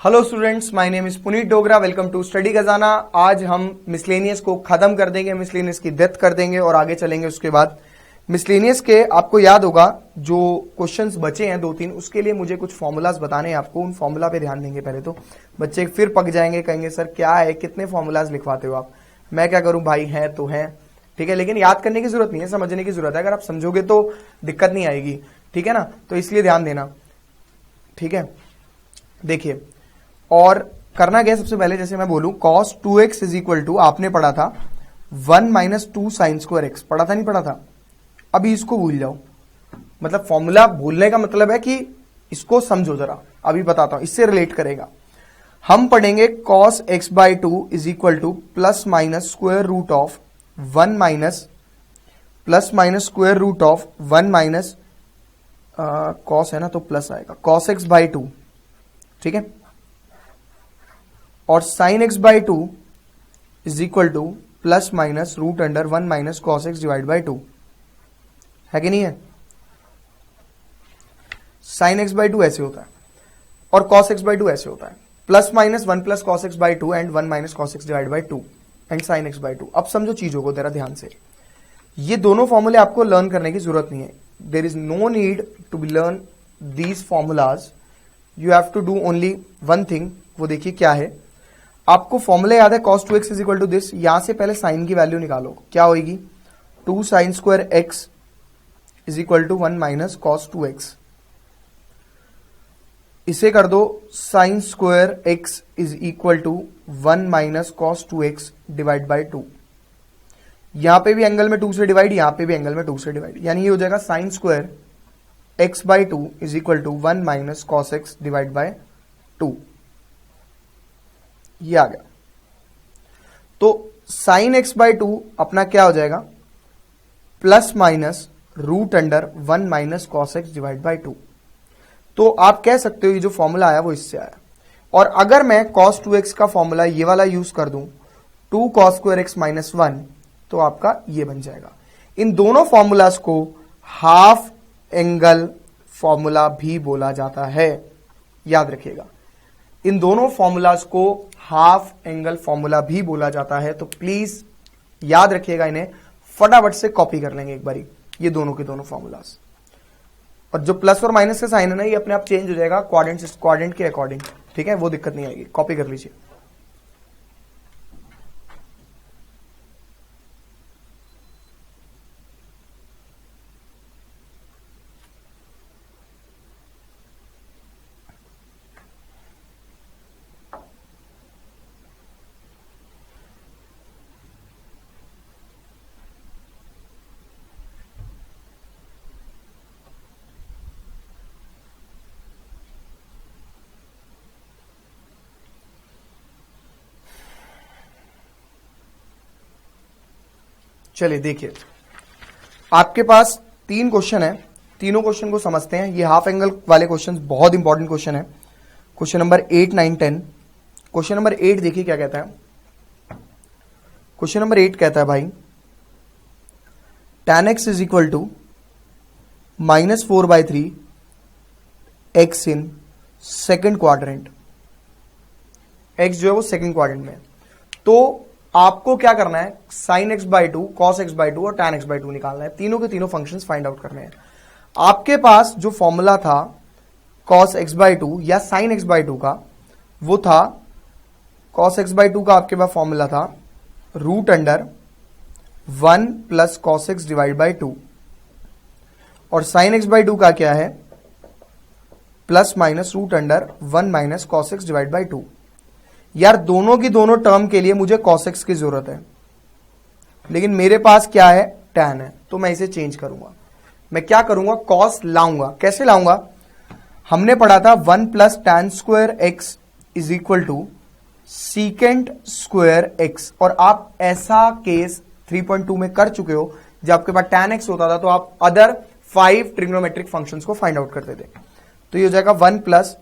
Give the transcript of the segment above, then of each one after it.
Hello students, my name is Puneet Dogra. Welcome to Study Khazana. आज हम miscellaneous को खत्म कर देंगे, मिसलेनियस की डेथ कर देंगे और आगे चलेंगे। उसके बाद मिसलेनियस के आपको याद होगा जो क्वेश्चंस बचे हैं दो तीन, उसके लिए मुझे कुछ फॉर्मूलाज बताने हैं आपको। उन फॉर्मूला पे ध्यान देंगे पहले तो। बच्चे फिर पक जाएंगे, कहेंगे सर क्या है, कितने फॉर्मूलाज लिखवाते हो आप। मैं क्या करूं भाई, है तो है, ठीक है, लेकिन याद करने की जरूरत नहीं है, समझने की जरूरत है। अगर आप समझोगे तो दिक्कत नहीं आएगी, ठीक है ना। तो इसलिए ध्यान देना, ठीक है। देखिए, और करना क्या, सबसे पहले जैसे मैं बोलूं cos 2x is equal to, आपने पढ़ा था 1 माइनस 2 साइन स्क्वायर एक्स, पढ़ा था नहीं पढ़ा था। अभी इसको भूल जाओ, मतलब फॉर्मूला भूलने का मतलब है कि इसको समझो जरा। अभी बताता हूं, इससे रिलेट करेगा। हम पढ़ेंगे cos x by 2 is equal to plus minus square root of 1 minus plus minus square root of 1 minus cos है ना, तो प्लस आएगा cos x बाई 2, ठीक है। और sine x by 2 is equal to plus minus root under 1 minus cos x divide by 2, है कि नहीं है। साइन एक्स बाई 2 ऐसे होता है और कॉस एक्स बाई 2 ऐसे होता है। Plus minus 1 plus cos x by 2 and 1 minus cos x divide by 2 and sign x by 2। अब समझो चीजों को जरा ध्यान से। ये दोनों फॉर्मूले आपको लर्न करने की जरूरत नहीं है। There is no need to be learn these formulas. You have to do only one thing. वो देखिए क्या है। आपको फॉर्मूला याद है cos 2x is equal to this. यहां से पहले साइन की वैल्यू निकालो, क्या होगी 2 sine square x is equal to 1 minus cos 2x। इसे कर दो sine square x is equal to 1 minus cos 2x divide by 2। यहां पे भी एंगल में 2 से डिवाइड, यहां पे भी एंगल में 2 से डिवाइड, यानी ये हो जाएगा sine square x by 2 is equal to 1 minus cos x divide by 2। ये आ गया। तो साइन एक्स बाई 2 अपना क्या हो जाएगा, plus minus root under 1 minus cos x divide by 2। तो आप कह सकते हो ये जो फॉर्मूला आया वो इससे आया। और अगर मैं cos 2x का फॉर्मूला ये वाला यूज कर दूं 2 cos स्क्वायर एक्स माइनस 1, तो आपका ये बन जाएगा। इन दोनों फॉर्मूलाज को हाफ एंगल फॉर्मूला भी बोला जाता है, याद रखिएगा। इन दोनों फॉर्मूलाज को हाफ एंगल फॉर्मूला भी बोला जाता है। तो प्लीज याद रखिएगा, इन्हें फटाफट से कॉपी कर लेंगे एक बारी, ये दोनों के दोनों फॉर्मूलाज। और जो प्लस और माइनस का साइन है ना, ये अपने आप चेंज हो जाएगा क्वाड्रेंट के अकॉर्डिंग, ठीक है, वो दिक्कत नहीं आएगी, कॉपी कर लीजिए। चलिए देखिए, आपके पास 3 क्वेश्चन है, तीनों क्वेश्चन को समझते हैं। ये हाफ एंगल वाले क्वेश्चन बहुत इंपॉर्टेंट क्वेश्चन है। Question number 8, 9, 10। क्वेश्चन नंबर 8 देखिए क्या कहता है। क्वेश्चन नंबर 8 कहता है भाई tan x is equal to -4/3 x in second quadrant. x जो है वो सेकेंड क्वाड्रेंट में। तो आपको क्या करना है, sign x by 2, cos x by 2 और टैन एक्स बाई 2 निकालना है। तीनों के तीनों फंक्शंस फाइंड आउट करने हैं। आपके पास जो फॉर्मूला था कॉस एक्स बाई 2 या साइन एक्स बाई 2 का, वो था कॉस एक्स बाई 2 का आपके पास फॉर्मूला था root under 1 plus cos x divide by 2। और साइन एक्स बाई 2 का क्या है, plus minus root under 1 minus cos x divide by 2। यार दोनों की दोनों टर्म के लिए मुझे cos x की जरूरत है, लेकिन मेरे पास क्या है, tan है, तो मैं इसे चेंज करूंगा। मैं क्या करूंगा, cos लाऊंगा। कैसे लाऊंगा, हमने पढ़ा था 1 plus tan square x is equal to secant square x. और आप ऐसा केस 3.2 में कर चुके हो, जब आपके पास tan x होता था तो आप अदर 5 ट्रिग्नोमेट्रिक फंक्शंस को फाइंड आउट करते थे। तो ये हो जाएगा 1 प्लस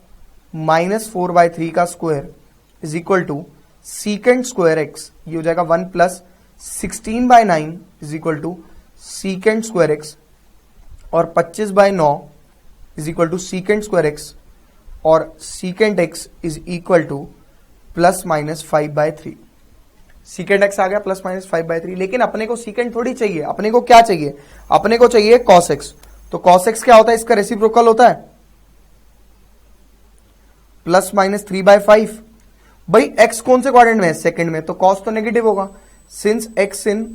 -4/3 का square is equal to secant square x. ये हो जाएगा 1 plus 16/9 is equal to secant square x. और 25/9 is equal to secant square x. और secant x is equal to plus minus 5/3। Secant x आ गया प्लस माइनस 5/3, लेकिन अपने को सीकेंट थोड़ी चाहिए, अपने को क्या चाहिए, अपने को चाहिए कॉस एक्स। तो कॉस एक्स क्या होता है, इसका रेसिप्रोकल होता है प्लस माइनस 3/5। भाई एक्स कौन से क्वाड्रेंट में है, सेकंड में, तो कॉस तो नेगेटिव होगा। Since x in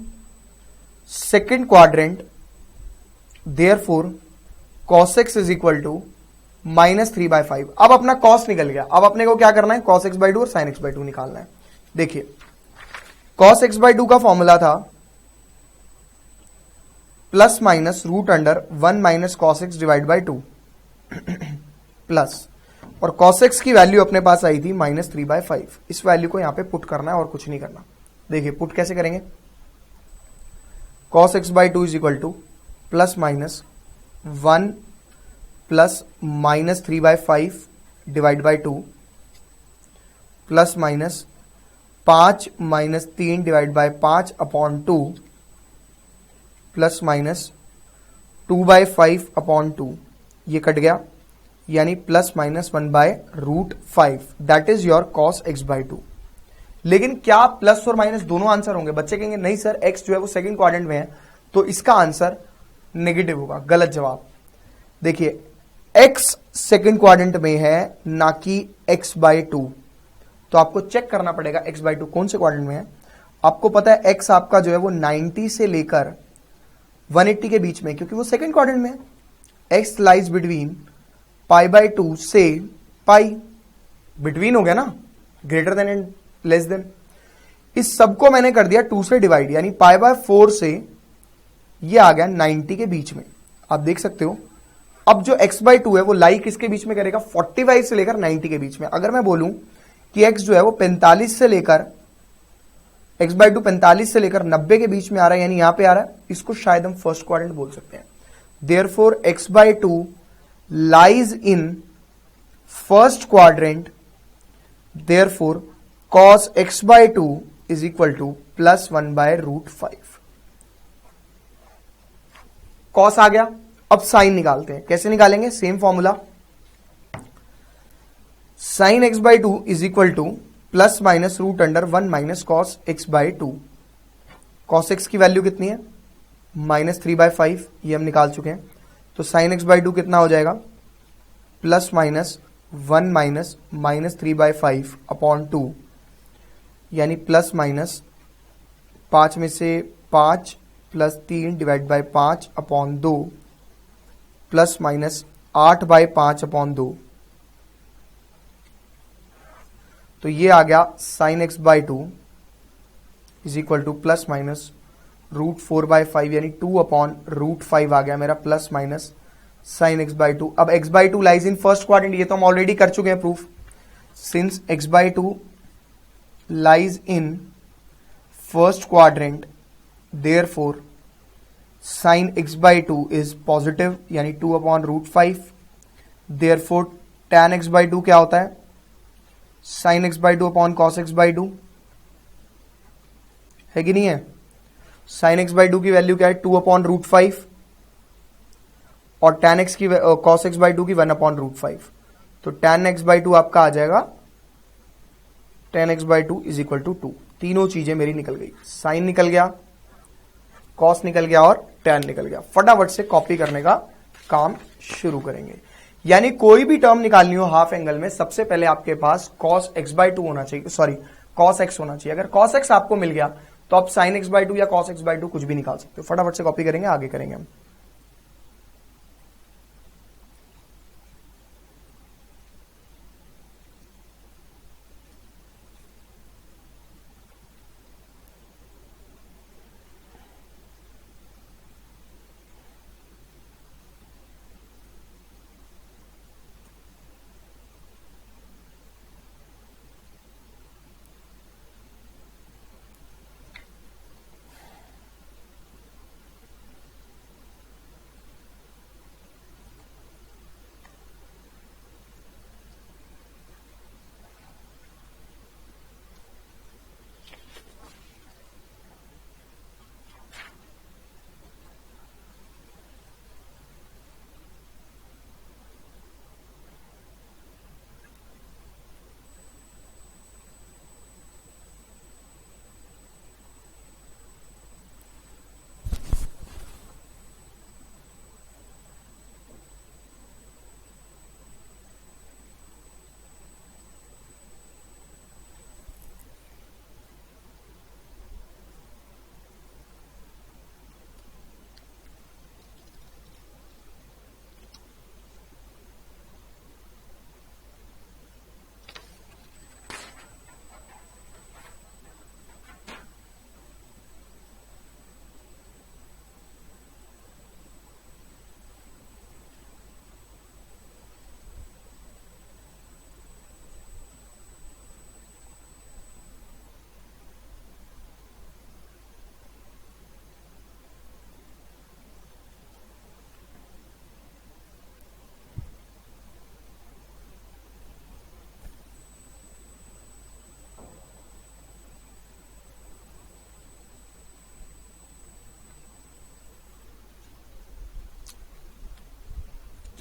second quadrant therefore cos x is equal to minus 3/5। अब अपना कॉस निकल गया, अब अपने को क्या करना है, cos x/2 और sin x/2 निकालना है। देखिए cos x/2 का फॉर्मूला था plus minus root under 1 minus cos x divide by 2 plus, और cos x की वैल्यू अपने पास आई थी माइनस 3/5। इस वैल्यू को यहां पे पुट करना है और कुछ नहीं करना। देखिए पुट कैसे करेंगे, cos x/2 is equal to plus minus 1 plus minus 3/5 divide by 2 plus minus 5 minus 3 divide by 5 upon 2 plus minus 2/5 upon 2, ये कट गया, यानी plus minus 1/√5। That is your cos x/2। लेकिन क्या प्लस और माइनस दोनों answer होंगे, बच्चे कहेंगे नहीं सर x जो है वो सेकंड क्वाड्रेंट में है, तो इसका आंसर नेगेटिव होगा। गलत जवाब। देखिए x सेकंड क्वाड्रेंट में है ना कि x/2, तो आपको चेक करना पड़ेगा x/2 कौन से क्वाड्रेंट में है। आपको पता है x आपका जो है वो 90 से लेकर 180 के बीच में, क्योंकि वो सेकंड क्वाड्रेंट में है। x लाइज बिटवीन π/2 से पाई, बिटवीन हो गया ना, greater than and less than. इस सबको मैंने कर दिया 2 से डिवाइड, यानी π/4 से ये आ गया 90 के बीच में। आप देख सकते हो अब जो x/2 है वो लाई किसके बीच में करेगा, 45 से लेकर 90 के बीच में। अगर मैं बोलूं कि x जो है वो 45 से लेकर x/2 45 से लेकर 90 के बीच में आ रहा है, यानी यहां पे आ रहा है, इसको शायद हम फर्स्ट क्वाड्रेंट बोल सकते हैं। Therefore x/2 lies in first quadrant, therefore cos x/2 is equal to plus 1/√5। Cos आ गया, अब साइन निकालते हैं। कैसे निकालेंगे, same formula, sine x/2 is equal to plus minus root under 1 minus cos x/2। cos x की value कितनी है, माइनस 3/5, ये हम निकाल चुके हैं। तो साइन x/2 कितना हो जाएगा, plus minus 1 minus minus 3/5 upon 2, यानी प्लस माइनस 5 में से 5 plus 3 divide by 5 upon 2 plus minus 8/5 upon 2। तो ये आ गया sine x/2 is equal to plus minus √4/5, यानी 2/√5 आ गया मेरा, प्लस माइनस साइन x/2। अब x/2 lies in first quadrant, ये तो हम ऑलरेडी कर चुके हैं proof. Since x/2 lies in first quadrant, therefore sign x/2 is positive, यानी 2/√5। देयरफॉर tan x/2 क्या होता है, sign x/2 upon cos x/2 है कि नहीं है। साइन x/2 की वैल्यू क्या है, 2/√5, और tan x की cos x/2 की 1/√5। तो tan x/2 आपका आ जाएगा tan x/2 is equal to 2। तीनों चीजें मेरी निकल गई, साइन निकल गया, कॉस निकल गया और tan निकल गया। फटाफट से कॉपी करने का काम शुरू करेंगे। यानी कोई भी टर्म निकालनी हो हाफ एंगल में, सबसे पहले आपके पास cos x/2 होना चाहिए, सॉरी cos x होना चाहिए। अगर cos x आपको मिल गया तो आप sin x/2 या cos x/2 कुछ भी निकाल सकते हो। फटाफट से कॉपी करेंगे, आगे करेंगे हम।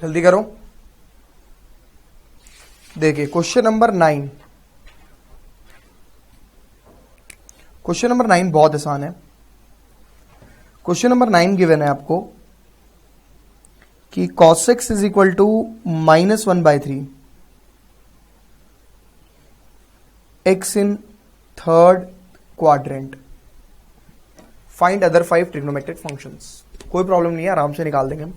जल्दी करो। देखिए क्वेश्चन नंबर 9, क्वेश्चन नंबर 9 बहुत आसान है। क्वेश्चन नंबर 9 गिवन है आपको कि cos x is equal to -1/3 x in third quadrant, find other 5 trigonometric functions. कोई प्रॉब्लम नहीं है, आराम से निकाल देंगे हम।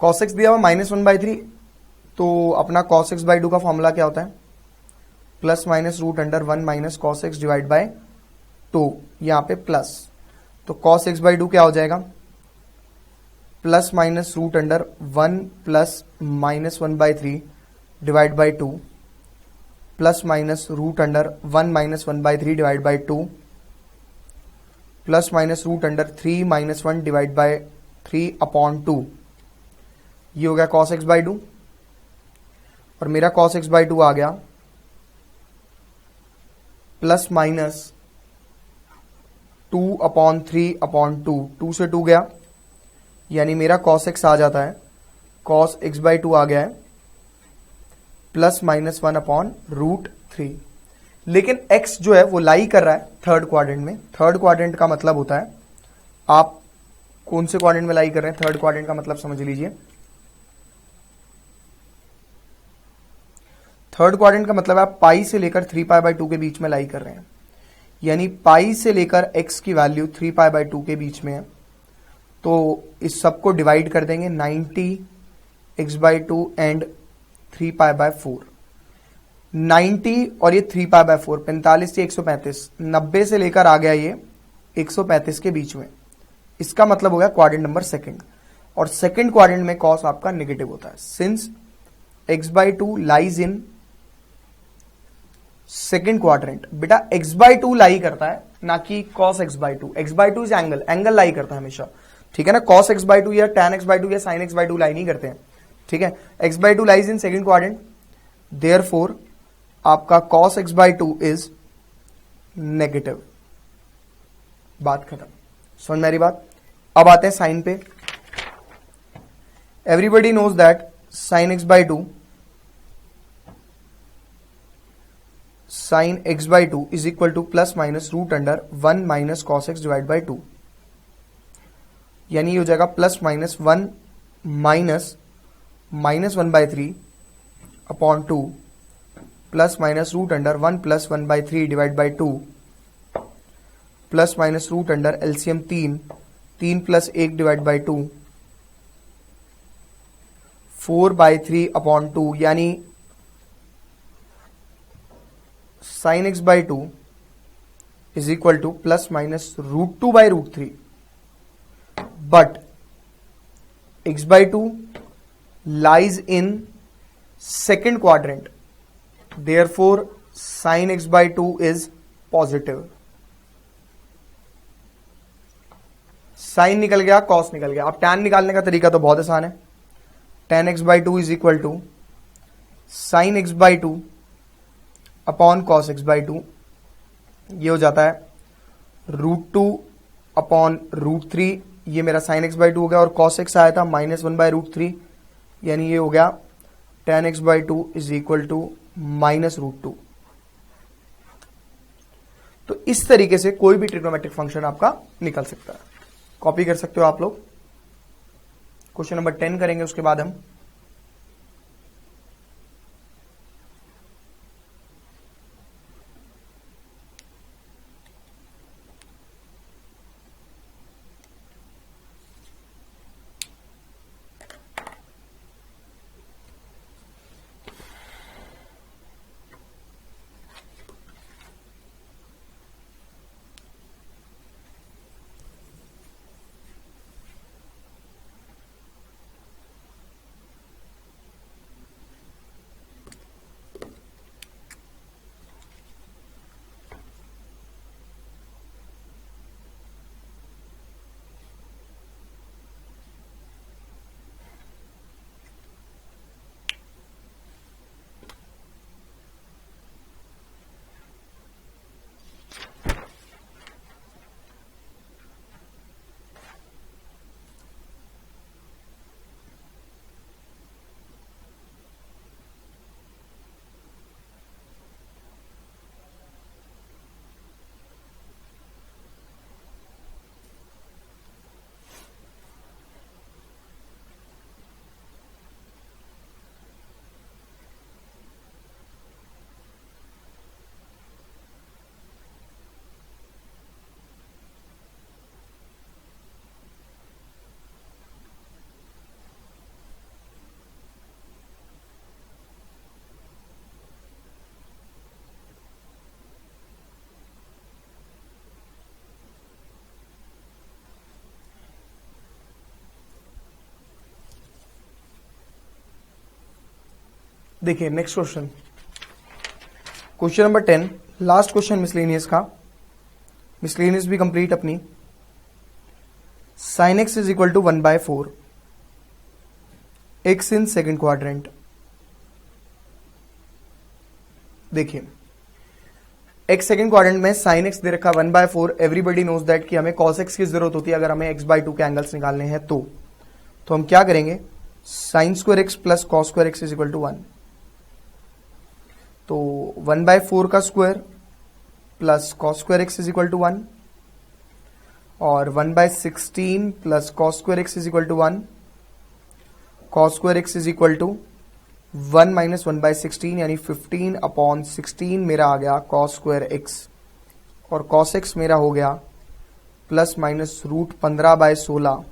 cos x दिया हुआ -1/3, तो अपना cos x/2 का फॉर्मूला क्या होता है? Plus minus root under 1 minus cos x divide by 2, यहां पे प्लस, तो cos x/2 क्या हो जाएगा? Plus minus root under 1 plus -1/3 divide by 2, plus minus root under 1 minus 1/3 divide by 2, plus minus root under 3 minus 1 divide by 3 upon 2। ये हो गया cos x/2, और मेरा cos x/2 आ गया प्लस माइनस 2 अपॉन 3 अपॉन 2, 2 से 2 गया, यानी मेरा cos x आ जाता है, cos x/2 आ गया है प्लस माइनस 1 अपॉन √3। लेकिन x जो है वो लाई कर रहा है थर्ड क्वाड्रेंट में। थर्ड क्वाड्रेंट का मतलब होता है, आप कौन से क्वाड्रेंट में लाई कर रहे हैं? थर्ड क्वाड्रेंट का मतलब समझ लीजिए, थर्ड क्वाड्रेंट का मतलब आप पाई से लेकर 3π/2 के बीच में लाई कर रहे हैं, यानी पाई से लेकर x की वैल्यू 3π/2 के बीच में है। तो इस सब को डिवाइड कर देंगे, 90x/2 एंड 3π/4, 90 और ये 3π/4, 45 से 135, 90 से लेकर आ गया ये 135 के बीच में। इसका मतलब हो गया क्वाड्रेंट नंबर सेकंड, और सेकंड क्वाड्रेंट में cos आपका नेगेटिव होता है, since x/2 lies in second quadrant. बेटा x/2 लाई करता है, ना कि cos x/2। x/2 is angle, angle lie करता है हमेशा, ठीक है ना। cos x/2 या tan x/2 या sin x/2 लाई नहीं करते हैं, ठीक है। x/2 lies in second quadrant, therefore आपका cos x/2 इज नेगेटिव। बात खत्म, समझ मेरी बात। अब आते हैं साइन पे। Everybody knows that sin x/2 sin x/2 is equal to plus minus root under 1 minus cos x divide by 2, यानी ये हो जाएगा plus minus 1 minus -1/3 upon 2 plus minus root under 1 plus 1/3 divide by 2 plus minus root under LCM 3 plus 1 divide by 2 4/3 upon 2, यानी sin x/2 is equal to plus minus √2/√3, but x/2 lies in second quadrant, therefore sin x/2 is positive. Sine निकल गया, cos निकल गया। अब tan निकालने का तरीका तो बहुत आसान है, tan x/2 is equal to sin x/2 upon cos x/2, ये हो जाता है √2 अपॉन √3, ये मेरा sin x/2 हो गया, और cos x आया था -1/√3, यानी ये हो गया tan x/2 is equal to -√2। तो इस तरीके से कोई भी ट्रिग्नोमेट्रिक फंक्शन आपका निकल सकता है, कॉपी कर सकते हो आप लोग। क्वेश्चन नंबर 10 करेंगे उसके बाद हम। देखिए next question, question number 10, last question miscellaneous का। मिसलेनियस भी कंप्लीट अपनी। Sine x is equal to 1/4, x in second quadrant. देखिए एक्स सेकेंड क्वाड्रेंट में साइन एक्स दे रखा 1/4। एवरीबडी नोज दैट कि हमें कॉस एक्स की जरूरत होती है अगर हमें x/2 के एंगल्स निकालने हैं तो हम क्या करेंगे, sine square x plus cos square x is equal to 1। तो 1/4 का square plus cos square x is equal to 1 और 1/16 plus cos square x is equal to 1। Cos square x is equal to 1 minus 1/16 यानी 15/16 मेरा आ गया cos square x, और cos x मेरा हो गया प्लस माइनस रूट 15/16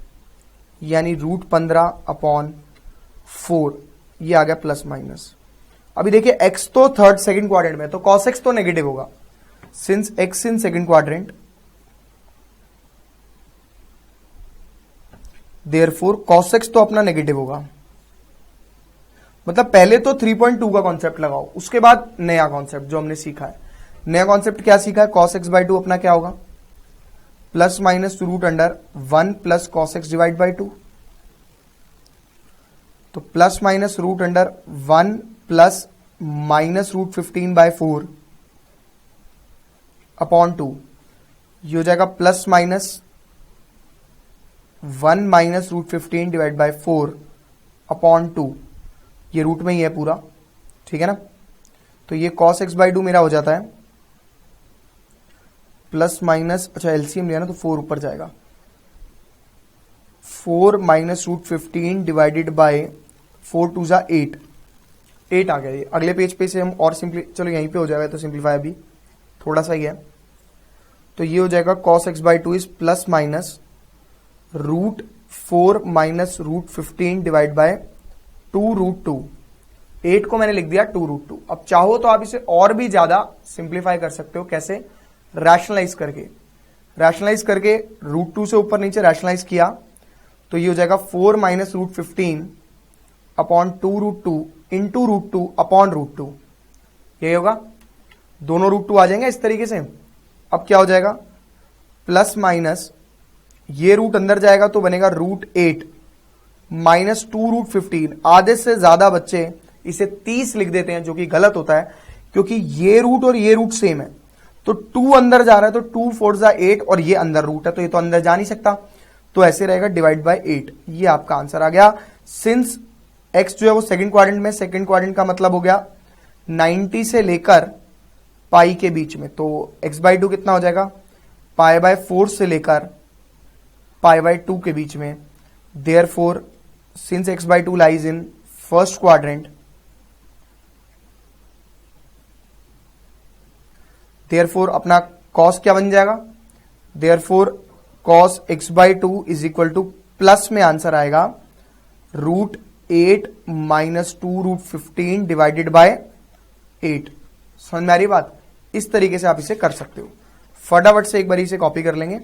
यानी रूट 15/4, ये आ गया प्लस माइनस। अभी देखिए x तो थर्ड सेकंड क्वाड्रेंट में, तो cos x तो नेगेटिव होगा सिंस x इन second quadrant, therefore cos x तो अपना नेगेटिव होगा। मतलब पहले तो 3.2 का कॉन्सेप्ट लगाओ, उसके बाद नया कॉन्सेप्ट जो हमने सीखा है। नया कॉन्सेप्ट क्या सीखा है, cos x/2 अपना क्या होगा, plus minus root under 1 plus cos x divide by 2। तो plus minus root under 1 plus minus root 15/4 upon 2, ये हो जाएगा plus minus 1 minus root 15 divide by 4 upon 2, ये रूट में ही है पूरा, ठीक है ना। तो ये cos x/2 मेरा हो जाता है प्लस माइनस, अच्छा एलसीएम लिया ना तो 4 ऊपर जाएगा, 4 माइनस रूट 15 डिवाइडेड बाय 4 2 जा 8 आ गया। ये अगले पेज पे से हम और सिंपली, चलो यहीं पे हो जाएगा तो सिंप्लीफाई अभी थोड़ा सा ही है। तो ये हो जाएगा cos x/2 is plus minus root 4 minus root 15 divide by 2 root 2। 8 को मैंने लिख दिया 2 रूट 2। अब चाहो तो आप इसे और भी ज्यादा सिंप्लीफाई कर सकते हो, कैसे, रैशनलाइज करके रूट 2 से ऊपर नीचे रैशनलाइज किया तो ये हो जाएगा 4 minus root 15 upon 2 root 2 into root 2 upon root 2, यही होगा। दोनों रूट 2 आ जाएंगे इस तरीके से। अब क्या हो जाएगा, प्लस माइनस ये रूट अंदर जाएगा तो बनेगा रूट 8 माइनस 2 रूट 15। आधे से ज्यादा बच्चे इसे 30 लिख देते हैं, जो कि गलत होता है क्योंकि ये रूट और ये रूट सेम है। तो 2 अंदर जा रहा है तो 2 4 जा 8 और ये अंदर रूट है तो ये तो अंदर जा नहीं सकता, तो ऐसे रहेगा डिवाइड बाय 8। ये आपका आंसर आ गया। सिंस x जो है वो सेकंड क्वाड्रेंट में, सेकंड क्वाड्रेंट का मतलब हो गया 90 से लेकर पाई के बीच में, तो x/2 कितना हो जाएगा, π/4 से लेकर π/2 के बीच में। Therefore since x/2 lies in first quadrant, therefore अपना cos क्या बन जाएगा, therefore cos x/2 is equal to plus में आंसर आएगा root 8 minus 2 root 15 divided by 8। समझ में आ रही बात, इस तरीके से आप इसे कर सकते हो। फटाफट से एक बार इसे कॉपी कर लेंगे,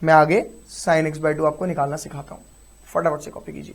मैं आगे sin x/2 आपको निकालना सिखाता हूं। फटाफट से कॉपी कीजिए।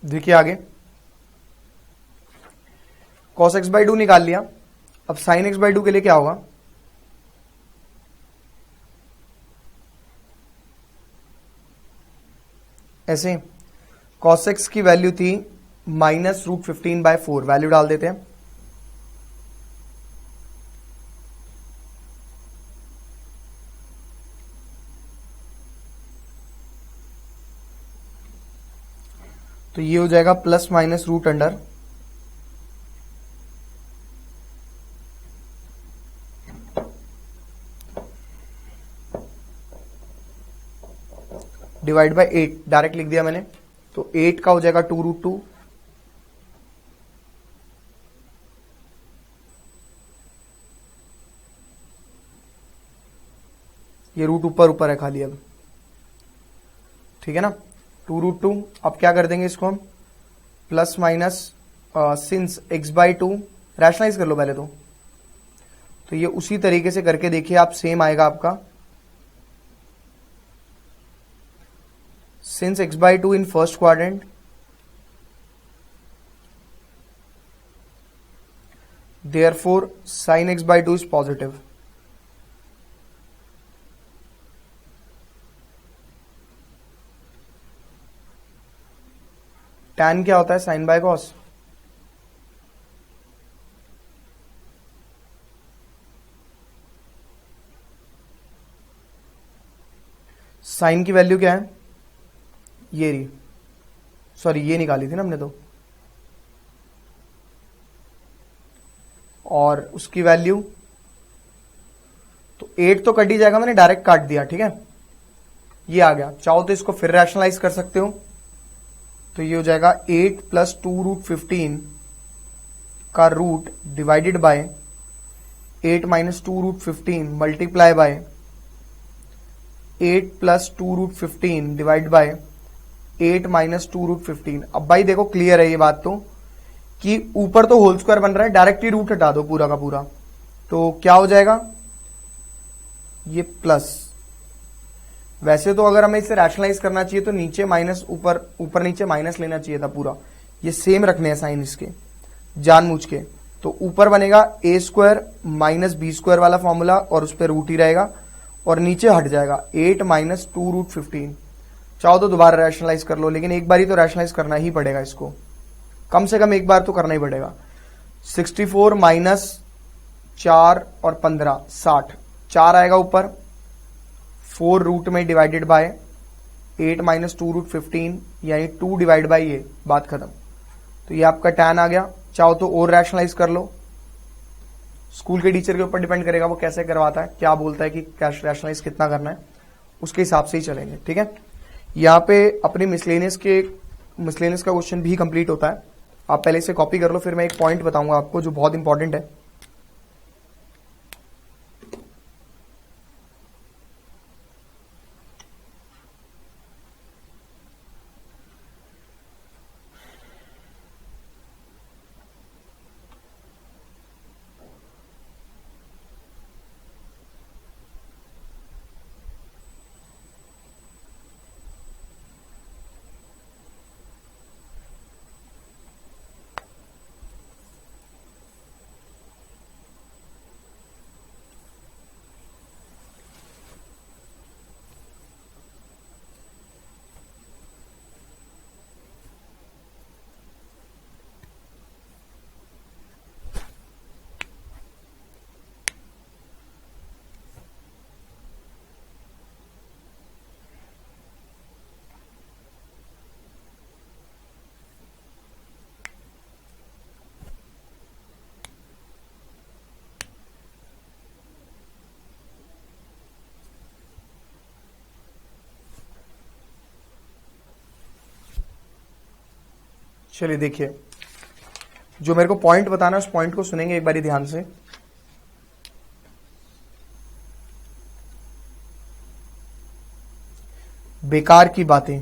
देखिए आगे cos x/2 निकाल लिया। अब sin x/2 के लिए क्या होगा, ऐसे cos x की वैल्यू थी -√15/4, वैल्यू डाल देते हैं। तो ये हो जाएगा plus minus root under divide by 8, direct लिख दिया मैंने। तो 8 का हो जाएगा 2√2, ये रूट ऊपर ऊपर है खाली अब, ठीक है ना। 2√2, अब क्या कर देंगे इसको हम, plus minus since x/2, rationalise कर लो पहले तो ये उसी तरीके से करके देखिए आप, सेम आएगा आपका। Since x/2 in first quadrant, therefore sin x/2 is positive. tan क्या होता है, साइन बाय कॉस। साइन की वैल्यू क्या है, ये रही, सॉरी ये निकाली थी ना हमने तो, और उसकी वैल्यू तो 8 तो कट ही जाएगा, मैंने डायरेक्ट काट दिया, ठीक है। ये आ गया, चाहो तो इसको फिर रैशनलाइज कर सकते हो। तो ये हो जाएगा 8 + 2√15 का root divided by 8 - 2√15 multiply by 8 + 2√15 divide by 8 - 2√15। अब भाई देखो क्लियर है ये बात तो, कि ऊपर तो होल स्क्वायर बन रहा है, डायरेक्ट ही रूट हटा दो पूरा का पूरा, तो क्या हो जाएगा ये प्लस। वैसे तो अगर हमें इसे रैशनलाइज करना चाहिए तो नीचे माइनस, ऊपर नीचे माइनस लेना चाहिए था पूरा, ये सेम रखने हैं साइन इसके जानबूझ के। तो ऊपर बनेगा a² - b² वाला फॉर्मूला, और उस पर रूट ही रहेगा, और नीचे हट जाएगा 8 - 2√15। चाहो तो दोबारा रैशनलाइज कर लो, लेकिन एक बार ही तो रैशनलाइज करना ही पड़ेगा इसको, कम से कम एक बार तो करना ही पड़ेगा। 64 - 4 और 15 60, 4 आएगा ऊपर, 4 रूट में डिवाइडेड बाय 8 - 2√15, यानी 2 डिवाइड बाय ये, बात खत्म। तो ये आपका tan आ गया। चाहो तो और रैशनलाइज कर लो, स्कूल के टीचर के ऊपर डिपेंड करेगा वो कैसे करवाता है, क्या बोलता है कि कैश रैशनलाइज कितना करना है, उसके हिसाब से ही चलेंगे, ठीक है। यहाँ पे अपने मिसलेनियस का क्वेश्चन भी कंप्लीट होता है, आप पहले से कॉपी कर लो, फिर मैं एक पॉइंट बताऊंगा आपको जो बहुत इंपॉर्टेंट है। चलिए देखिए, जो मेरे को पॉइंट बताना है उस पॉइंट को सुनेंगे एक बारी ध्यान से। बेकार की बातें,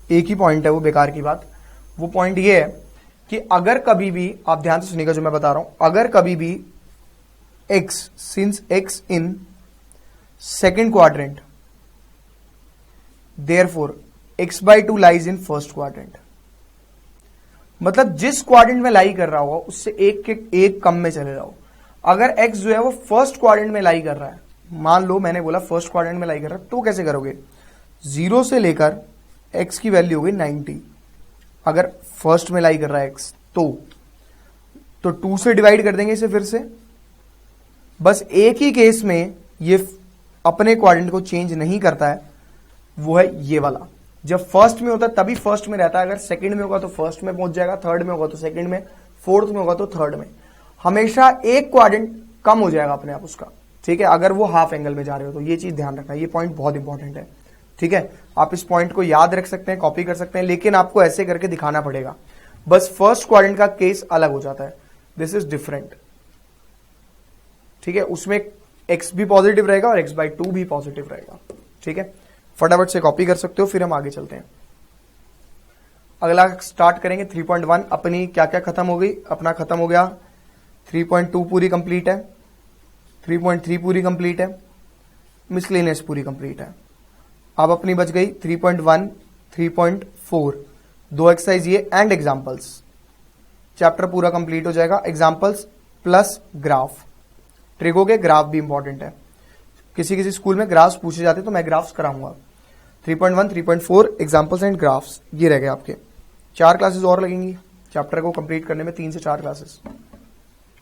एक ही पॉइंट है वो बेकार की बात। वो पॉइंट ये है कि अगर कभी भी, आप ध्यान से सुनिएगा जो मैं बता रहा हूं, अगर कभी भी x, since x in second quadrant, therefore x/2 lies in first quadrant, मतलब जिस क्वाड्रेंट में लाई कर रहा होगा उससे एक कम में चले जाओ। अगर x जो है वो फर्स्ट क्वाड्रेंट में लाई कर रहा है, मान लो मैंने बोला फर्स्ट क्वाड्रेंट में लाई कर रहा है, तो कैसे करोगे, 0 से लेकर x की वैल्यू होगी 90, अगर फर्स्ट में लाई कर रहा है x तो 2 से डिवाइड कर देंगे इसे फिर से। बस एक ही केस में ये अपने क्वाड्रेंट को चेंज नहीं करता है, वो है ये वाला। जब फर्स्ट में होता है तभी फर्स्ट में रहता है, अगर सेकंड में होगा तो फर्स्ट में पहुंच जाएगा, थर्ड में होगा तो सेकंड में, फोर्थ में होगा तो थर्ड में। हमेशा एक क्वाड्रेंट कम हो जाएगा अपने आप उसका, ठीक है, अगर वो हाफ एंगल में जा रहे हो तो। ये चीज ध्यान रखना, ये पॉइंट बहुत इंपॉर्टेंट है, ठीक है। आप इस पॉइंट को याद रख सकते हैं, कॉपी कर सकते हैं, लेकिन आपको ऐसे करके दिखाना पड़ेगा। बस फर्स्ट क्वाड्रेंट का केस अलग हो जाता है, दिस इज डिफरेंट, ठीक है। उसमें x भी पॉजिटिव रहेगा और x/2 भी पॉजिटिव रहेगा, ठीक है। फटाफट से कॉपी कर सकते हो, फिर हम आगे चलते हैं। अगला स्टार्ट करेंगे 3.1। अपनी क्या क्या खत्म हो गई, अपना खत्म हो गया 3.2 पूरी कंप्लीट है, 3.3 पूरी कंप्लीट है, मिसलेनियस पूरी कंप्लीट है। अब अपनी बच गई 3.1, 3.4, 2 एक्सरसाइज ये एंड एग्जाम्पल्स। चैप्टर पूरा कंप्लीट हो जाएगा, एग्जाम्पल्स प्लस ग्राफ। ट्रिगो के ग्राफ भी इंपॉर्टेंट है, किसी किसी स्कूल में ग्राफ्स पूछे जाते हैं तो मैं ग्राफ्स कराऊंगा। 3.1, 3.4 एग्जाम्पल्स एंड ग्राफ्स, ये रह गए आपके। 4 क्लासेस और लगेंगी चैप्टर को कंप्लीट करने में, 3 से 4 क्लासेस,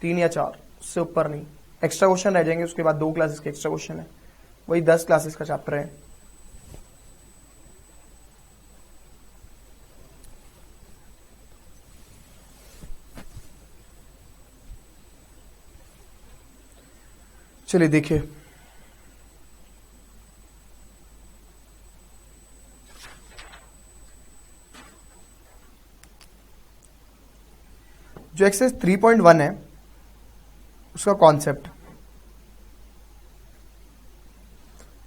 3 या 4, उससे ऊपर नहीं। एक्स्ट्रा क्वेश्चन रह जाएंगे, उसके बाद 2 क्लासेस के एक्स्ट्रा क्वेश्चन है, वही 10 क्लासेस का चैप्टर है। चलिए देखिए, जो एक्सरसाइज 3.1 है उसका कॉन्सेप्ट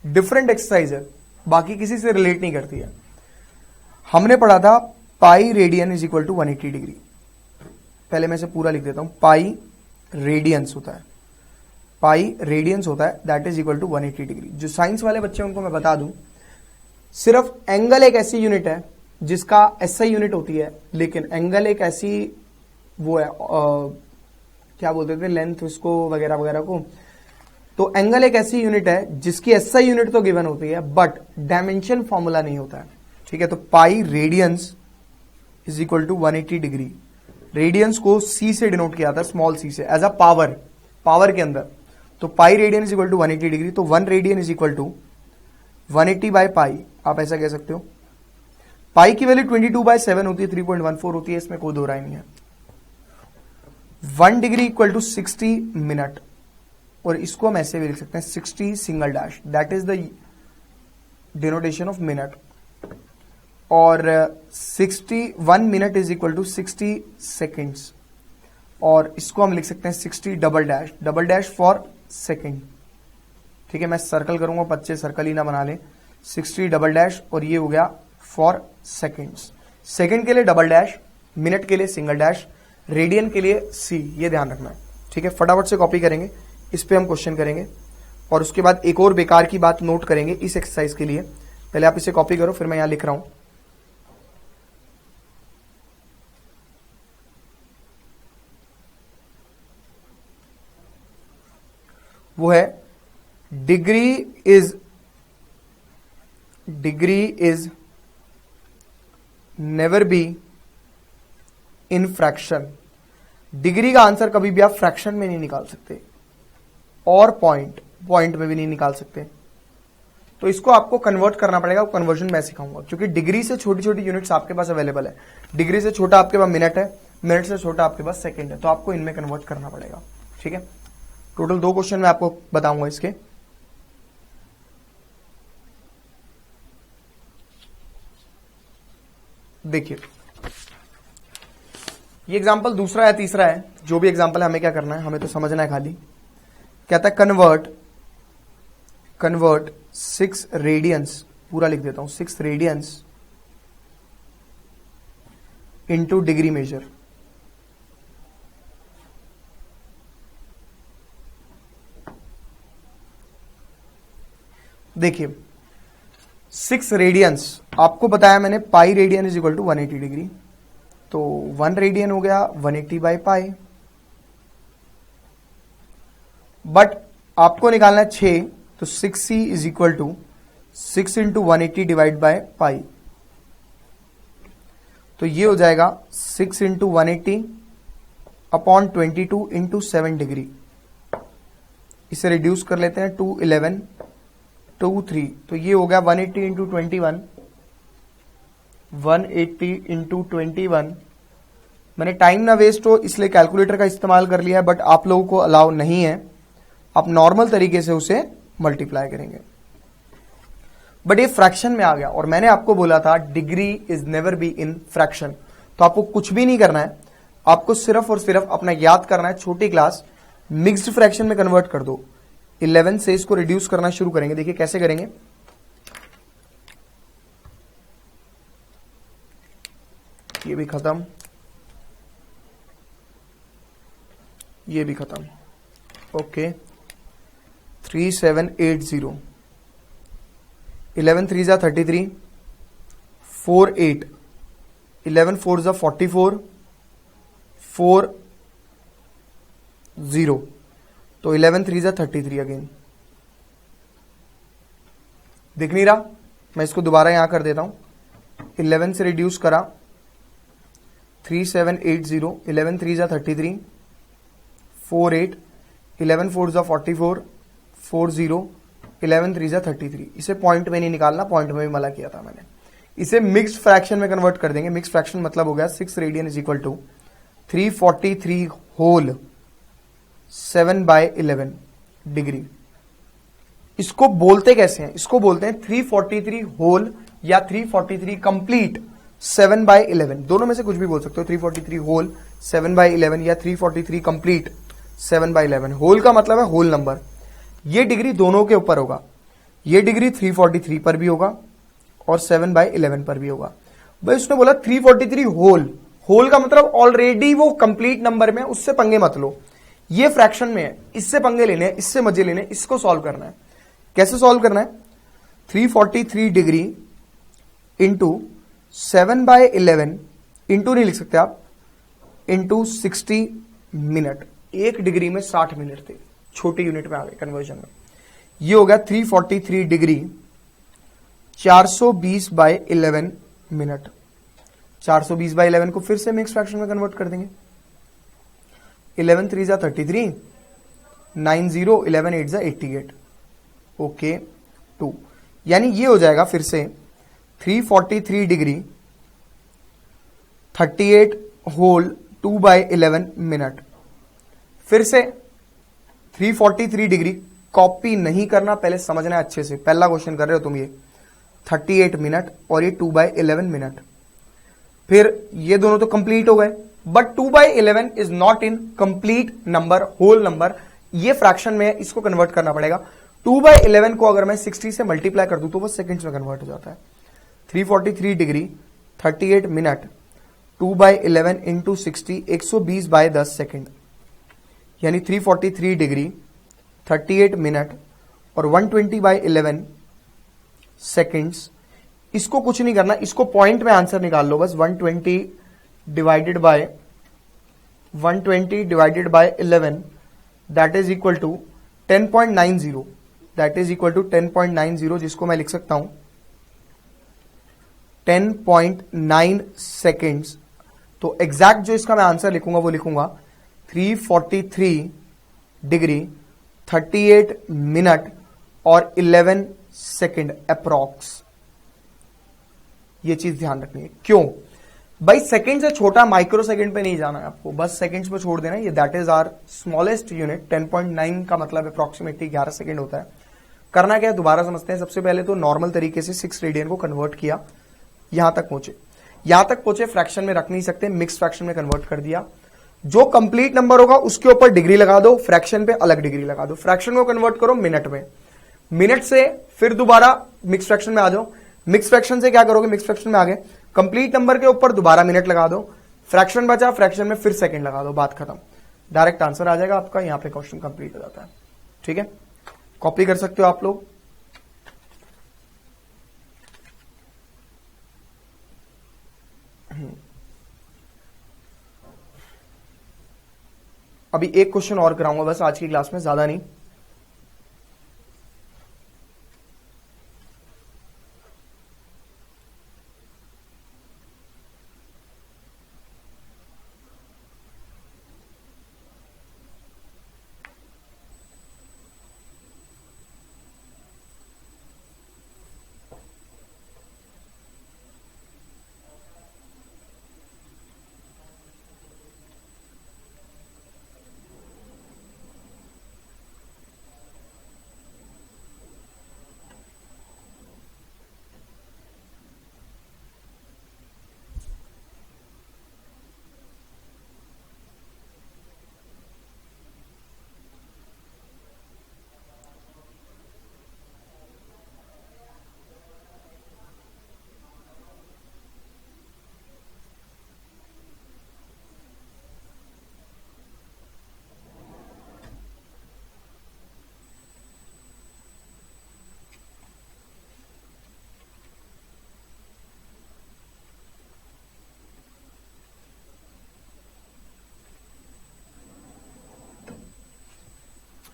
डिफरेंट एक्सरसाइज है, बाकी किसी से रिलेट नहीं करती है। हमने पढ़ा था pi radian is equal to 180 degree. पहले मैं इसे पूरा लिख देता हूं, पाई रेडियंस होता है, पाई रेडियंस होता है, that is equal to 180 degree. जो साइंस वाले बच्चे उनको मैं बता दूं, सिर्फ एंगल एक ऐसी यूनिट है जिसका एसआई यूनिट होती है, लेकिन एंगल एक ऐसी वो है क्या बोलते थे, लेंथ उसको वगैरह वगैरह को। तो एंगल एक ऐसी यूनिट है जिसकी एसआई यूनिट तो गिवन होती है, बट डायमेंशन फॉर्मूला नहीं होता है, ठीक है। तो pi radians is equal to 180 degree. Radians को सी से डिनोट किया था, स्मॉल सी से, एज अ पावर, पावर के अंदर। तो pi radian is equal to 180 degree, तो 1 radian is equal to 180 by pi, आप ऐसा कह सकते हो। पाई की वैल्यू 22/7 होती है, 3.14 होती है, इसमें कोई दो राय नहीं है। 1 डिग्री इक्वल टू 60 मिनट, और इसको हम ऐसे भी लिख सकते हैं 60 single dash, that is the denotation of minute. और 1 minute is equal to 60 seconds, और इसको हम लिख सकते हैं 60 डबल डैश फॉर सेकेंड, ठीक है। मैं सर्कल करूंगा, बच्चे सर्कल ही ना बना लें। 60 डबल डैश, और ये हो गया फॉर सेकेंड्स। सेकेंड के लिए डबल डैश, मिनट के लिए सिंगल डैश, रेडियन के लिए सी, ये ध्यान रखना है, ठीक है। फटाफट से कॉपी करेंगे, इस पे हम क्वेश्चन करेंगे, और उसके बाद एक और बेकार की बात नोट करेंगे इस एक्सरसाइज के लिए। पहले आप इसे कॉपी करो, फिर मैं यहां लिख रहा हूं। वो है degree is never be in fraction. Degree का आंसर कभी भी आप फ्रैक्शन में नहीं निकाल सकते, और पॉइंट में भी नहीं निकाल सकते। तो इसको आपको कन्वर्ट करना पड़ेगा, कन्वर्जन मैं सिखाऊंगा, क्योंकि डिग्री से छोटी छोटी यूनिट्स आपके पास अवेलेबल है। डिग्री से छोटा आपके पास मिनट है, मिनट से छोटा आपके पास सेकंड है, तो आपको इनमें कन्वर्ट करना पड़ेगा, ठीक है। टोटल 2 क्वेश्चन मैं आपको बताऊंगा इसके। देखिए, ये एग्जांपल दूसरा है, तीसरा है, जो भी एग्जांपल है हमें क्या करना है, हमें तो समझना है खाली। कहता है कन्वर्ट 6 रेडियंस, पूरा लिख देता हूं, 6 रेडियंस इनटू डिग्री मेजर। देखिए 6 रेडियंस आपको बताया मैंने, pi radian is equal to 180 degree, तो 1 रेडियन हो गया 180 बाई पाई, बट आपको निकालना है 6, तो 6c is equal to 6 into 180 divide by pi. तो ये हो जाएगा 6 इंटू 180 अपॉन 22 इंटू 7 डिग्री। इसे रिड्यूस कर लेते हैं, 2 11 2 3, तो ये हो गया 180 इंटू 21, 180 इंटू 21। मैंने टाइम ना वेस्ट हो इसलिए कैलकुलेटर का इस्तेमाल कर लिया है, बट आप लोगों को अलाउ नहीं है, आप नॉर्मल तरीके से उसे मल्टीप्लाई करेंगे। बट ये फ्रैक्शन में आ गया, और मैंने आपको बोला था degree is never be in fraction. तो आपको कुछ भी नहीं करना है, आपको सिर्फ और सिर्फ अपना याद करना है, छोटी क्लास मिक्स्ड फ्रैक्शन में कन्वर्ट कर दो। 11 से इसको रिड्यूस करना शुरू करेंगे। देखिए कैसे करेंगे, ये भी खत्म, ये भी खत्म। ओके 3780, 11 3 जा 33, 4 8, 11 4 जा 44, 4 0, तो 11 3 जा 33 अगेन। दिख नहीं रहा, मैं इसको दोबारा यहां कर देता हूं। 11 से रिड्यूस करा 3780, 11 3 जा 33, 4 8, 11 4 जा 44, 4 0, 11 3 जा 33। इसे पॉइंट में नहीं निकालना, पॉइंट में भी मना किया था मैंने। इसे मिक्स्ड फ्रैक्शन में कन्वर्ट कर देंगे। मिक्स्ड फ्रैक्शन मतलब हो गया 6 radian is equal to 343 whole 7/11 degree. इसको बोलते कैसे हैं, इसको बोलते हैं 343 होल या 343 कंप्लीट 7/11, दोनों में से कुछ भी बोल सकते हो। 343 होल 7/11 या 343 कंप्लीट 7/11। होल का मतलब है होल नंबर। ये डिग्री दोनों के ऊपर होगा, ये डिग्री 343 पर भी होगा और 7/11 पर भी होगा। भाई उसने बोला 343 होल, होल का मतलब ऑलरेडी वो कंप्लीट नंबर में, उससे पंगे मत लो। ये फ्रैक्शन में है, इससे पंगे लेने हैं, इससे मजे लेने हैं, इसको सॉल्व करना है। कैसे सॉल्व करना है, 343 डिग्री इंटू 7/11 इंटू नहीं लिख सकते आप, इंटू 60 मिनट। एक डिग्री में 60 मिनट थे, छोटी यूनिट में आ गए कन्वर्जन में। ये हो गया 343 डिग्री 420/11 मिनट। 420/11 को फिर से मिक्स फ्रैक्शन में कन्वर्ट कर देंगे। 11 3 जा 33, 9 0, 11 8 जा 88, ओके 2। यानी ये हो जाएगा फिर से 343 डिग्री 38 होल 2/11 मिनट। फिर से 343 डिग्री, कॉपी नहीं करना, पहले समझना है अच्छे से। पहला क्वेश्चन कर रहे हो तुम, ये 38 मिनट और ये 2/11 मिनट। फिर ये दोनों तो कंप्लीट हो गए, but 2/11 is not in complete number, whole number. ये फ्रैक्शन में है, इसको कन्वर्ट करना पड़ेगा। 2/11 को अगर मैं 60 से मल्टीप्लाई कर दूं तो वो सेकंड्स में कन्वर्ट हो जाता है। 343 डिग्री 38 मिनट 2/11 इंटू 60, 120/10 सेकेंड, यानी 343 डिग्री 38 मिनट और 120/11 सेकेंड्स। इसको कुछ नहीं करना, इसको पॉइंट में आंसर निकाल लो बस। 120 divided by 11 that is equal to 10.90, that is equal to 10.90, जिसको मैं लिख सकता हूं 10.9 सेकेंड्स। तो एग्जैक्ट जो इसका मैं आंसर लिखूंगा वो लिखूंगा 343 डिग्री 38 मिनट और 11 सेकेंड अप्रॉक्स। ये चीज ध्यान रखनी है। क्यों भाई, सेकेंड से छोटा माइक्रो सेकेंड पे नहीं जाना है आपको, बस सेकेंड्स पे छोड़ देना। ये that is our smallest unit. 10.9 का मतलब अप्रॉक्सीमेटली 11 सेकेंड होता है। करना क्या है दोबारा समझते हैं। सबसे पहले तो नॉर्मल तरीके से 6 रेडियन को कन्वर्ट किया, यहां तक पहुंचे, फ्रैक्शन में रख नहीं सकते, मिक्स फ्रैक्शन में कन्वर्ट कर दिया। जो कंप्लीट नंबर होगा उसके ऊपर डिग्री लगा दो, फ्रैक्शन पे अलग डिग्री लगा दो। फ्रैक्शन को कन्वर्ट करो मिनट में, मिनट से फिर दोबारा मिक्स फ्रैक्शन में आ जाओ। मिक्स फ्रैक्शन से क्या करोगे, मिक्स फ्रैक्शन में आ गए, कंप्लीट नंबर के ऊपर दोबारा मिनट लगा दो, फ्रैक्शन बचा, फ्रैक्शन में फिर सेकंड लगा दो, बात खत्म। डायरेक्ट आंसर आ जाएगा आपका, यहां पे क्वेश्चन कंप्लीट हो जाता है। ठीक है, कॉपी कर सकते हो आप लोग। अभी एक क्वेश्चन और कराऊंगा बस आज की क्लास में, ज्यादा नहीं।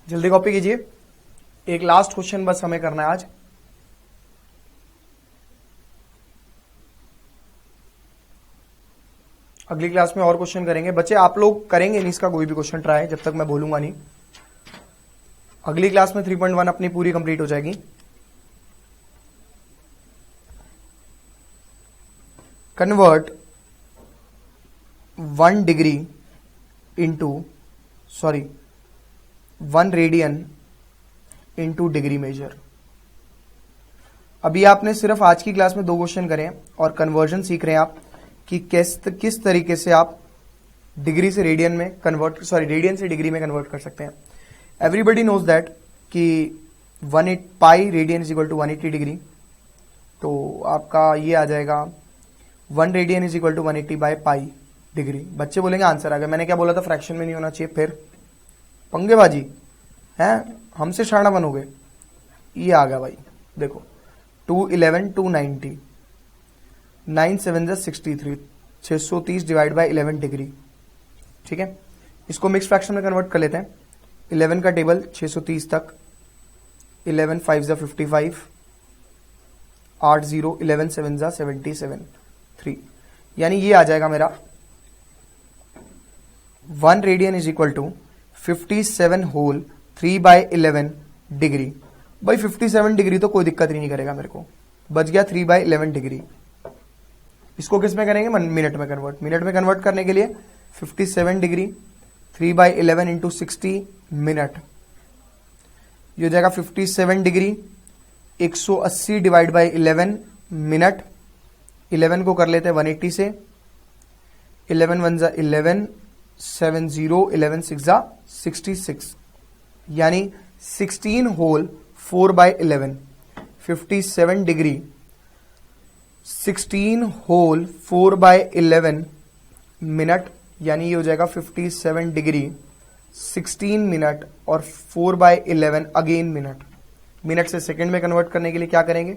जल्दी कॉपी कीजिए, एक लास्ट क्वेश्चन बस हमें करना है आज। अगली क्लास में और क्वेश्चन करेंगे। बच्चे आप लोग करेंगे नहीं इसका कोई भी क्वेश्चन ट्राई, जब तक मैं बोलूंगा नहीं। अगली क्लास में 3.1 अपनी पूरी कंप्लीट हो जाएगी। Convert 1 degree into 1 radian into degree measure. अभी आपने सिर्फ आज की क्लास में 2 क्वेश्चन करे और कन्वर्जन सीख रहे हैं आप कि किस तरीके से आप डिग्री से रेडियन में रेडियन से डिग्री में कन्वर्ट कर सकते हैं। एवरीबडी नोज दैट कि 180 pi radian is equal to 180 degree, तो आपका ये आ जाएगा 1 radian is equal to 180 by pi degree. बच्चे बोलेंगे आंसर आ गया, मैंने क्या बोला था फ्रैक्शन में नहीं होना चाहिए, फिर पंगेबाजी है, हमसे शाणा बनोगे। ये आ गया भाई, देखो 211 290 9 7 63 630 डिवाइड बाय 11 डिग्री। ठीक है, इसको मिक्स फ्रैक्शन में कन्वर्ट कर लेते हैं। 11 का टेबल 630 तक, 11 5 जा 55, 8 0 11 7 जा 77 3, यानी ये आ जाएगा मेरा 1 radian is equal to 57 whole 3 by 11 degree. भाई 57 डिग्री तो कोई दिक्कत ही नहीं करेगा मेरे को, बच गया 3 बाय 11 डिग्री। इसको किस में करेंगे, मिनट में कन्वर्ट। मिनट में कन्वर्ट करने के लिए 57 डिग्री 3 बाय 11 इंटू 60 मिनट, ये हो जाएगा 57 डिग्री 180 डिवाइड बाय 11 मिनट। 11 को कर लेते हैं 180 से, 11 1 जा 11 7 0 11 6 जा 66, यानी 16 whole 4 by 11। 57 degree 16 whole 4 by 11 minute, यानी ये हो जाएगा 57 डिग्री 16 मिनट और 4 बाय 11 अगेन मिनट। मिनट से सेकंड में कन्वर्ट करने के लिए क्या करेंगे,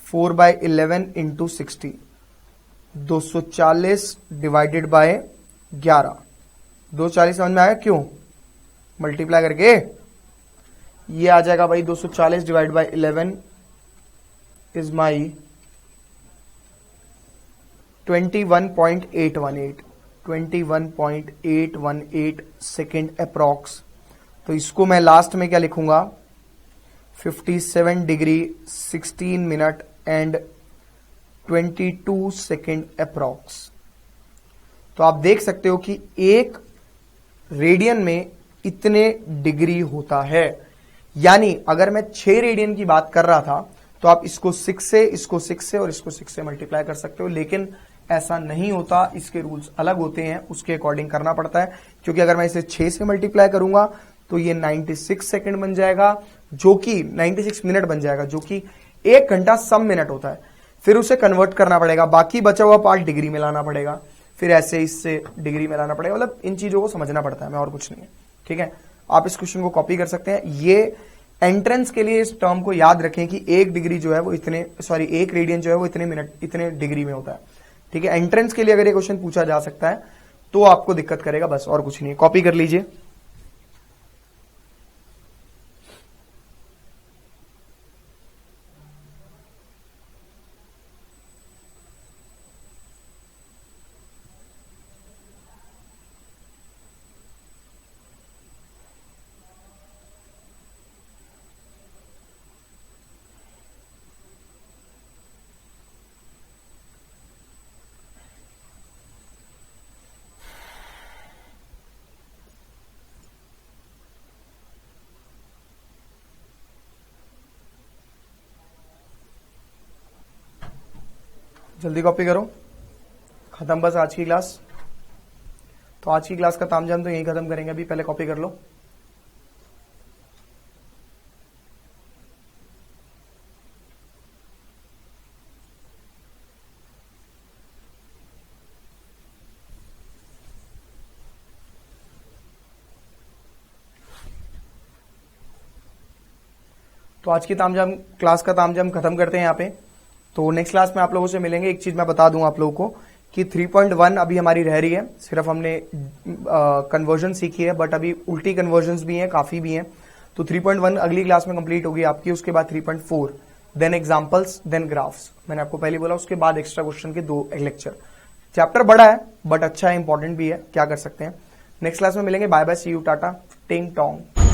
4 बाय 11 इंटू 60, 240 डिवाइडेड बाय 11। 240 समझ में आया क्यों, मल्टीप्लाई करके ये आ जाएगा भाई 240 divide by 11 is my 21.818 second approx. तो इसको मैं लास्ट में क्या लिखूंगा, 57 degree 16 minute and 22 second approx. तो आप देख सकते हो कि एक रेडियन में इतने डिग्री होता है, यानी अगर मैं 6 रेडियन की बात कर रहा था तो आप इसको 6 से, इसको 6 से और इसको 6 से मल्टीप्लाई कर सकते हो, लेकिन ऐसा नहीं होता, इसके रूल्स अलग होते हैं, उसके अकॉर्डिंग करना पड़ता है। क्योंकि अगर मैं इसे 6 से मल्टीप्लाई करूंगा तो ये 96 सेकंड बन जाएगा, जो कि 96 मिनट बन जाएगा, जो कि 1 घंटा सम मिनट होता है। फिर उसे कन्वर्ट करना पड़ेगा, बाकी बचा हुआ पार्ट डिग्री में लाना पड़ेगा, फिर ऐसे इससे डिग्री में लाना पड़ेगा। मतलब इन चीजों को समझना पड़ता है, मैं और कुछ नहीं है। ठीक है, आप इस क्वेश्चन को कॉपी कर सकते हैं। ये एंट्रेंस के लिए इस टर्म को याद रखें कि 1 डिग्री जो है वो इतने 1 रेडियन जो है वो इतने मिनट इतने डिग्री में होता है। ठीक है, एंट्रेंस के लिए अगर ये क्वेश्चन पूछा जा सकता है तो आपको दिक्कत करेगा, बस और कुछ नहीं है। कॉपी कर लीजिए। जल्दी कॉपी करो, खत्म बस आज की क्लास। तो आज की क्लास का तामझाम तो यही खत्म करेंगे, अभी पहले कॉपी कर लो। तो आज की तामझाम क्लास का तामझाम खत्म करते हैं यहाँ पे। तो नेक्स्ट क्लास में आप लोगों से मिलेंगे। एक चीज मैं बता दूं आप लोगों को कि 3.1 अभी हमारी रह रही है, सिर्फ हमने कन्वर्जन सीखी है, बट अभी उल्टी कन्वर्जन्स भी हैं, काफी भी हैं। तो 3.1 अगली क्लास में कंप्लीट होगी आपकी, उसके बाद 3.4, देन एग्जाम्पल्स, देन ग्राफ्स। मैंने आपको पहले बोला, उसके बाद एक्स्ट्रा क्वेश्चन के 2 लेक्चर। चैप्टर बड़ा है बट अच्छा है, इंपॉर्टेंट भी है, क्या कर सकते हैं। नेक्स्ट क्लास में मिलेंगे। Bye bye, see you, tata, टिंग टोंग।